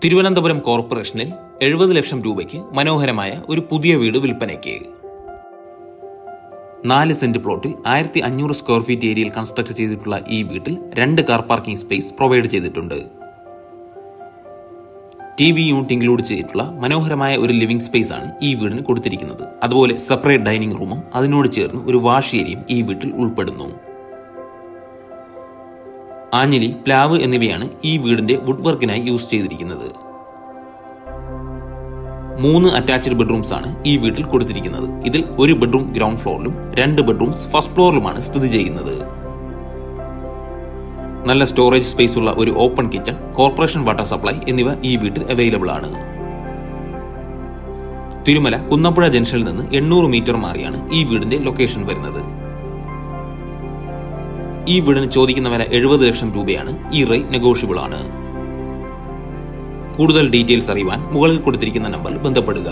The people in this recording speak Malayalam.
തിരുവനന്തപുരം കോർപ്പറേഷനിൽ 70 ലക്ഷം രൂപയ്ക്ക് മനോഹരമായ ഒരു പുതിയ വീട് വിൽപ്പനയ്ക്ക്. 4 സെന്റ് പ്ലോട്ടിൽ 1500 സ്ക്വയർ ഫീറ്റ് ഏരിയയിൽ കൺസ്ട്രക്ട് ചെയ്തിട്ടുള്ള ഈ വീട്ടിൽ 2 കാർ പാർക്കിംഗ് സ്പേസ് പ്രൊവൈഡ് ചെയ്തിട്ടുണ്ട്. TV യൂണിറ്റ് ഇൻക്ലൂഡ് ചെയ്തിട്ടുള്ള മനോഹരമായ ഒരു ലിവിംഗ് സ്പേസ് ആണ് ഈ വീടിന് കൊടുത്തിരിക്കുന്നത്. അതുപോലെ സെപ്പറേറ്റ് ഡൈനിങ് റൂമും അതിനോട് ചേർന്ന് ഒരു വാഷ് ഏരിയയും ഈ വീട്ടിൽ ഉൾപ്പെടുന്നു. ആഞ്ഞിലി, പ്ലാവ് എന്നിവയാണ് ഈ വീടിന്റെ വുഡ് വർക്കിനായി യൂസ് ചെയ്തിരിക്കുന്നത്. 3 അറ്റാച്ച്ഡ് ബെഡ്റൂംസ് ആണ് ഈ വീട്ടിൽ കൊടുത്തിരിക്കുന്നത്. ഇതിൽ ഒരു ബെഡ്റൂം ഗ്രൗണ്ട് ഫ്ലോറിലും 2 ബെഡ്റൂംസ് ഫസ്റ്റ് ഫ്ലോറിലുമാണ് സ്ഥിതി ചെയ്യുന്നത്. നല്ല സ്റ്റോറേജ് സ്പേസ് ഉള്ള ഒരു open kitchen, corporation water supply എന്നിവ ഈ വീട്ടിൽ അവൈലബിൾ ആണ്. തിരുമല കുന്നപ്പുഴ ജംഗ്ഷനിൽ നിന്ന് 800 മീറ്റർ മാറിയാണ് ഈ വീടിന്റെ ലൊക്കേഷൻ വരുന്നത്. ഈ വീടിന് ചോദിക്കുന്ന വില 70 ലക്ഷം രൂപയാണ്. ഈ റേറ്റ് നെഗോഷ്യബിൾ ആണ്. കൂടുതൽ ഡീറ്റെയിൽസ് അറിയുവാൻ മുകളിൽ കൊടുത്തിരിക്കുന്ന നമ്പറിൽ ബന്ധപ്പെടുക.